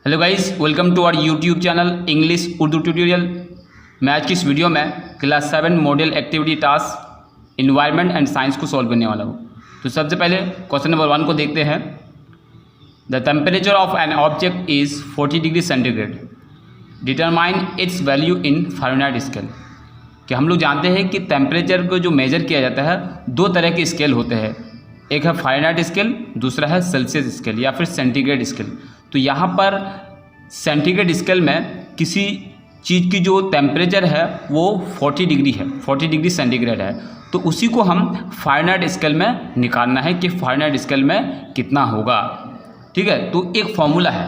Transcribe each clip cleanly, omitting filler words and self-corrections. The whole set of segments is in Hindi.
Hello guys, welcome to our YouTube channel English Urdu tutorial. मैं आज की इस वीडियो में class 7 model activity task environment and science को सॉल्व करने वाला हूँ। तो सबसे पहले क्वेश्चन नंबर 1 को देखते हैं। The temperature of an object is 40 degree centigrade, determine its value in Fahrenheit scale. कि हम लोग जानते हैं कि टेम्परेचर को जो मेजर किया जाता है दो तरह के स्केल होते हैं, एक है फ़ारेनहाइट स्केल, दूसरा है सेल्सियस स्केल या फिर सेंटीग्रेड स्केल। तो यहाँ पर सेंटीग्रेड स्केल में किसी चीज़ की जो टेम्परेचर है वो 40 डिग्री है, 40 डिग्री सेंटीग्रेड है, तो उसी को हम फ़ारेनहाइट स्केल में निकालना है कि फ़ारेनहाइट स्केल में कितना होगा। ठीक है, तो एक फॉर्मूला है,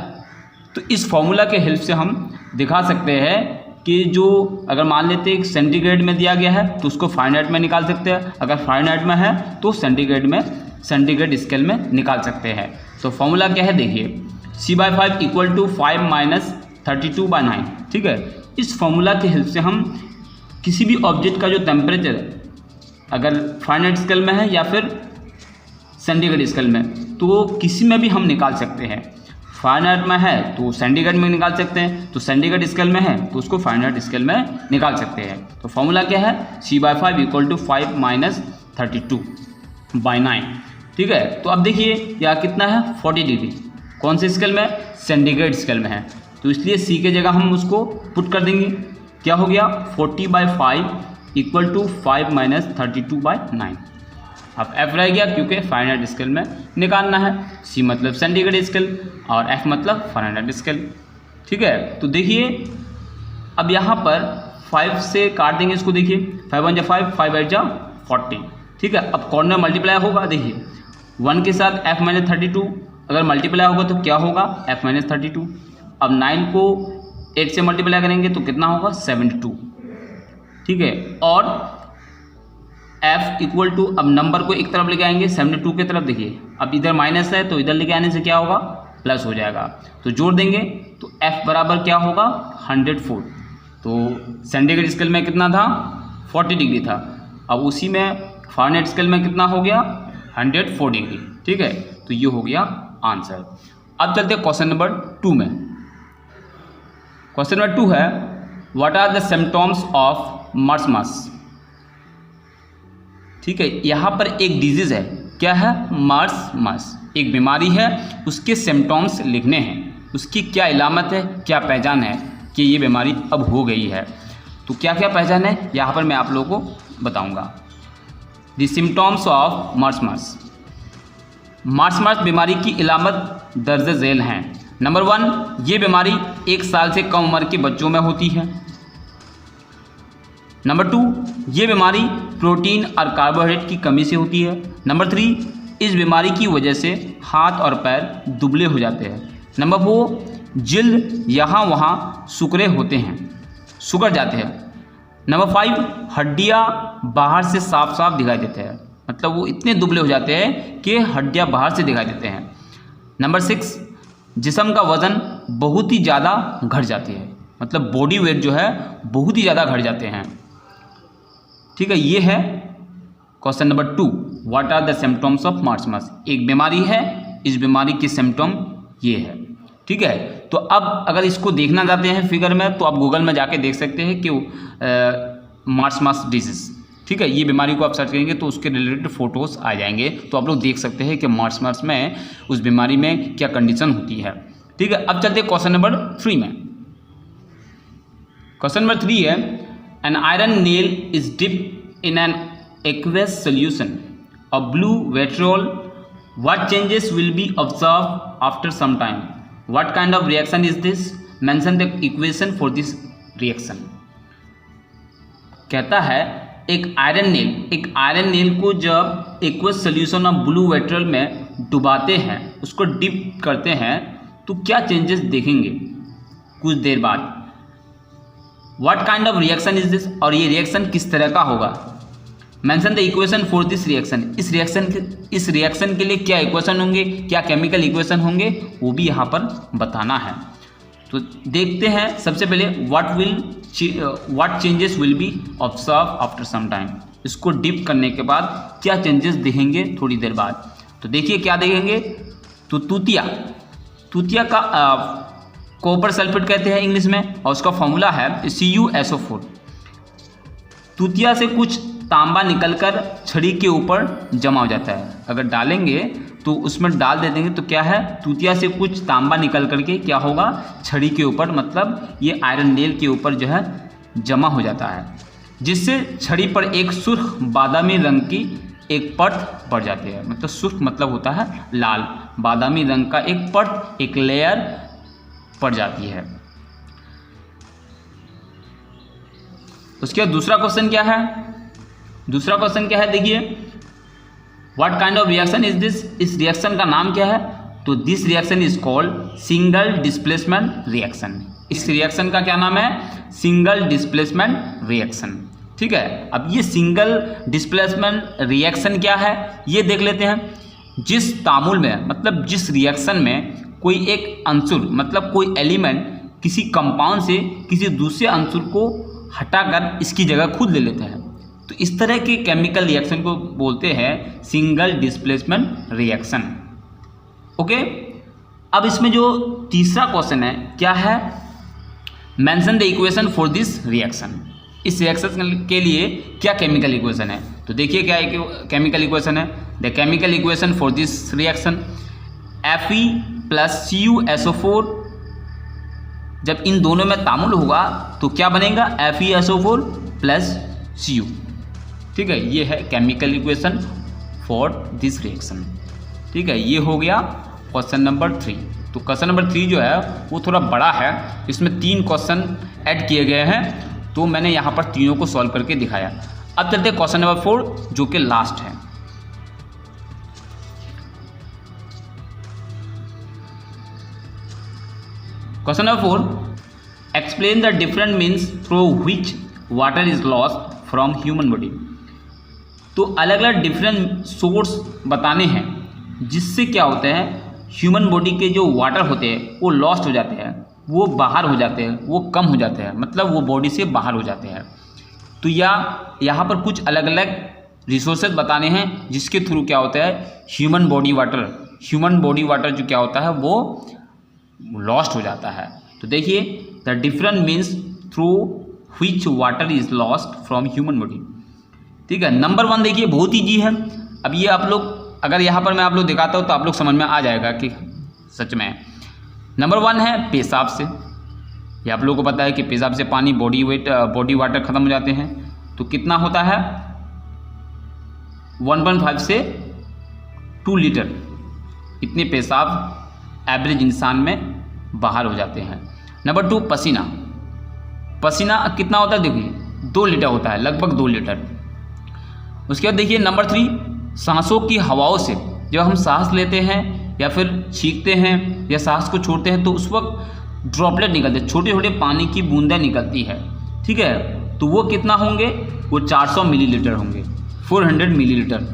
तो इस फॉर्मूला के हेल्प से हम दिखा सकते हैं कि जो अगर मान लेते हैं सेंटीग्रेड में दिया गया है तो उसको फ़ारेनहाइट में निकाल सकते हैं, अगर फ़ारेनहाइट में है तो सेंटीग्रेड स्केल में निकाल सकते हैं। तो फॉर्मूला क्या है देखिए, C/5 इक्वल टू 5 माइनस 32/9। ठीक है, इस फॉर्मूला के हेल्प से हम किसी भी ऑब्जेक्ट का जो टेम्परेचर अगर फ़ारेनहाइट स्केल में है या फिर सेंटीग्रेड स्केल में, तो किसी में भी हम निकाल सकते हैं। फ़ारेनहाइट में है तो सेंटीग्रेड में निकाल सकते हैं, तो सेंटीग्रेड स्केल में है तो उसको फ़ारेनहाइट स्केल में निकाल सकते हैं। तो फॉर्मूला क्या है, C/5 इक्वल टू 5 माइनस 32/9। ठीक है, तो अब देखिए यहाँ कितना है 40 डिग्री, कौन से स्केल में, सेंटीग्रेड स्केल में है, तो इसलिए C के जगह हम उसको पुट कर देंगे। क्या हो गया 40/5 इक्वल टू 5 माइनस 32/9। अब F रह गया क्योंकि फ़ारेनहाइट स्केल में निकालना है, C मतलब सेंटीग्रेड स्केल और F मतलब फ़ारेनहाइट स्केल। ठीक है, तो देखिए अब यहाँ पर 5 से काट देंगे इसको, देखिए 5 1 जा 5, 5 8 जा 40। ठीक है, अब कॉर्नर मल्टीप्लाई होगा, देखिए 1 के साथ F माइनस 32 अगर मल्टीप्लाई होगा तो क्या होगा F माइनस 32। अब 9 को 8 से मल्टीप्लाई करेंगे तो कितना होगा 72। ठीक है, और F इक्वल टू, अब नंबर को एक तरफ लेके आएंगे 72 की तरफ, देखिए अब इधर माइनस है तो इधर लेके आने से क्या होगा प्लस हो जाएगा, तो जोड़ देंगे तो F बराबर क्या होगा 104। तो सेंटीग्रेड स्केल में कितना था 40 डिग्री था, अब उसी में फ़ारेनहाइट स्केल में कितना हो गया 104 डिग्री। ठीक है, तो ये हो गया आंसर। अब चलते हैं क्वेश्चन नंबर 2 में। क्वेश्चन नंबर 2 है, what are the symptoms of marasmus. ठीक है, यहाँ पर एक डिजीज़ है, क्या है मर्समस, एक बीमारी है, उसके सिम्टम्स लिखने हैं, उसकी क्या इलामत है, क्या पहचान है कि ये बीमारी अब हो गई है। तो क्या क्या पहचान है यहाँ पर मैं आप लोगों को बताऊँगा। The symptoms of marasmus. Marasmus बीमारी की इलामत दर्ज झेल हैं। नंबर 1, ये बीमारी 1 साल से कम उम्र के बच्चों में होती है। नंबर 2, ये बीमारी प्रोटीन और कार्बोहाइड्रेट की कमी से होती है। नंबर 3, इस बीमारी की वजह से हाथ और पैर दुबले हो जाते हैं। नंबर 4, जिल्द यहाँ वहाँ सुकड़े होते हैं, सुकड़ जाते हैं। नंबर 5, हड्डियाँ बाहर से साफ साफ दिखाई देते हैं, मतलब वो इतने दुबले हो जाते हैं कि हड्डियाँ बाहर से दिखाई देते हैं। नंबर 6, जिस्म का वज़न बहुत ही ज़्यादा घट जाती है, मतलब बॉडी वेट जो है बहुत ही ज़्यादा घट जाते हैं। ठीक है, ये है question number 2, what are the symptoms of marasmus. एक बीमारी है, इस बीमारी की सिम्टम ये है। ठीक है, तो अब अगर इसको देखना चाहते हैं फिगर में तो आप गूगल में जाके देख सकते हैं कि मर्समस डिजीज़। ठीक है, ये बीमारी को आप सर्च करेंगे तो उसके रिलेटेड फ़ोटोज़ आ जाएंगे, तो आप लोग देख सकते हैं कि मर्समस में उस बीमारी में क्या कंडीशन होती है। ठीक है, अब चलते हैं क्वेश्चन नंबर 3 में। क्वेश्चन नंबर 3 है, an iron nail is dip in an aqueous solution of blue vitriol, what changes will be observe after some time, what kind of reaction is this, mention the equation for this reaction. कहता है एक आयरन नेल को जब aqueous solution of blue vitriol में डुबाते हैं, उसको डिप करते हैं, तो क्या चेंजेस देखेंगे कुछ देर बाद। What kind of reaction is this, और ये रिएक्शन किस तरह का होगा। Mention the equation for this reaction, इस रिएक्शन के लिए क्या इक्वेशन होंगे, क्या केमिकल इक्वेशन होंगे, वो भी यहाँ पर बताना है। तो देखते हैं सबसे पहले what changes will be observe after some time, इसको डिप करने के बाद क्या चेंजेस दिखेंगे थोड़ी देर बाद। तो देखिए क्या देखेंगे, तो तूतिया का कॉपर सल्फेट कहते हैं इंग्लिश में, और उसका फॉर्मूला है CuSO4। तूतिया से कुछ तांबा निकलकर छड़ी के ऊपर जमा हो जाता है। अगर डालेंगे तो उसमें डाल दे देंगे तो क्या है, तूतिया से कुछ तांबा निकल करके क्या होगा, छड़ी के ऊपर, मतलब ये आयरन नेल के ऊपर जो है जमा हो जाता है, जिससे छड़ी पर एक सुर्ख बादामी रंग की एक परत पड़ जाती है। मतलब सुर्ख मतलब होता है लाल, बादामी रंग का एक परत, एक लेयर पड़ जाती है। उसके बाद दूसरा क्वेश्चन क्या है, दूसरा क्वेश्चन क्या है, देखिए what kind of reaction is this, इस रिएक्शन का नाम क्या है, तो this reaction is called single displacement reaction. इस रिएक्शन का क्या नाम है, सिंगल डिस्प्लेसमेंट रिएक्शन। ठीक है, अब ये सिंगल डिस्प्लेसमेंट रिएक्शन क्या है ये देख लेते हैं। जिस तामुल में, मतलब जिस रिएक्शन में कोई एक अंसुर, मतलब कोई एलिमेंट किसी कंपाउंड से किसी दूसरे अंसुर को हटाकर इसकी जगह खुद ले लेते हैं, तो इस तरह के केमिकल रिएक्शन को बोलते हैं सिंगल डिस्प्लेसमेंट रिएक्शन। ओके, अब इसमें जो तीसरा क्वेश्चन है क्या है, mention the equation for this reaction. इस रिएक्शन के लिए क्या केमिकल इक्वेशन है, तो देखिए क्या केमिकल इक्वेशन है। The chemical equation for this reaction Fe + CuSO4, जब इन दोनों में तामुल होगा तो क्या बनेगा, FeSO4 + Cu। ठीक है, ये है chemical equation for this reaction. ठीक है, ये हो गया क्वेश्चन नंबर 3। तो क्वेश्चन नंबर 3 जो है वो थोड़ा बड़ा है, इसमें 3 क्वेश्चन ऐड किए गए हैं, तो मैंने यहाँ पर तीनों को सॉल्व करके दिखाया। अब चलते हैं क्वेश्चन नंबर 4 जो कि लास्ट है। Question number 4, explain the different means through which water is lost from human body. तो अलग अलग डिफरेंट सोर्स बताने हैं जिससे क्या होता है, ह्यूमन बॉडी के जो वाटर होते हैं वो लॉस्ट हो जाते हैं, वो बाहर हो जाते हैं, वो कम हो जाते हैं, मतलब वो बॉडी से बाहर हो जाते हैं। तो यहाँ पर कुछ अलग अलग रिसोर्सेज बताने हैं जिसके थ्रू क्या होता है, ह्यूमन बॉडी वाटर जो क्या होता है वो लॉस्ट हो जाता है। तो देखिए, the different means through which water is lost from human body. ठीक है, नंबर 1 देखिए बहुत ईजी है। अब ये आप लोग, अगर यहाँ पर मैं आप लोग दिखाता हूँ तो आप लोग समझ में आ जाएगा कि सच में। नंबर 1 है पेशाब से। ये आप लोगों को पता है कि पेशाब से पानी, बॉडी वाटर ख़त्म हो जाते हैं। तो कितना होता है, 1.5 से 2 लीटर इतने पेशाब एवरेज इंसान में बाहर हो जाते हैं। नंबर 2 पसीना कितना होता है, देखिए 2 लीटर होता है, लगभग 2 लीटर। उसके बाद देखिए नंबर 3, सांसों की हवाओं से जब हम सांस लेते हैं या फिर छींकते हैं या सांस को छोड़ते हैं तो उस वक्त ड्रॉपलेट निकलते हैं, छोटे छोटे पानी की बूंदें निकलती है। ठीक है, तो वो कितना होंगे, वो 400 मिलीलीटर होंगे, 400 मिलीलीटर।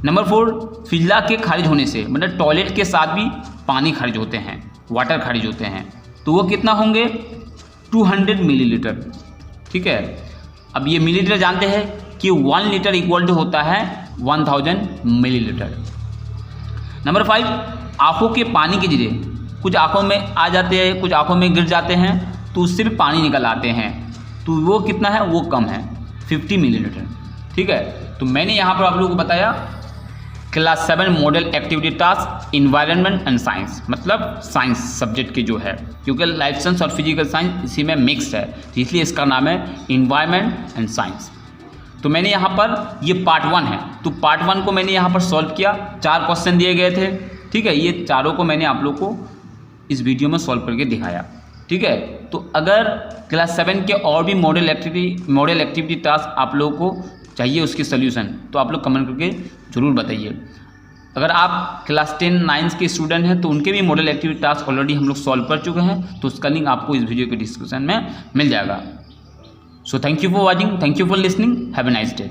नंबर 4, फिजला के खारिज होने से, मतलब टॉयलेट के साथ भी पानी खारिज होते हैं, वाटर खारिज होते हैं, तो वो कितना होंगे, 200 मिलीलीटर। ठीक है, अब ये मिलीलीटर जानते हैं कि 1 लीटर इक्वल टू होता है 1000 मिलीलीटर। नंबर 5, आँखों के पानी के जरिए, कुछ आँखों में आ जाते हैं, कुछ आँखों में गिर जाते हैं, तो उससे भी पानी निकल आते हैं, तो वो कितना है, वो कम है, 50 मिलीलीटर। ठीक है, तो मैंने यहाँ पर आप लोगों को बताया class 7 model activity task environment and science, मतलब साइंस सब्जेक्ट की जो है, क्योंकि लाइफ साइंस और फिजिकल साइंस इसी में मिक्स है, तो इसलिए इसका नाम है इन्वायरमेंट एंड साइंस। तो मैंने यहाँ पर ये पार्ट 1 है, तो पार्ट 1 को मैंने यहाँ पर सॉल्व किया, 4 क्वेश्चन दिए गए थे। ठीक है, ये चारों को मैंने आप लोग को इस वीडियो में सॉल्व करके दिखाया। ठीक है, तो अगर क्लास 7 के और भी मॉडल एक्टिविटी टास्क आप लोगों को चाहिए उसके सोल्यूशन, तो आप लोग कमेंट करके ज़रूर बताइए। अगर आप क्लास 10 9 के स्टूडेंट हैं तो उनके भी मॉडल एक्टिविटी टास्क ऑलरेडी हम लोग सॉल्व कर चुके हैं, तो उसका लिंक आपको इस वीडियो के डिस्क्रिप्शन में मिल जाएगा। So thank you for watching, thank you for listening, have a nice day.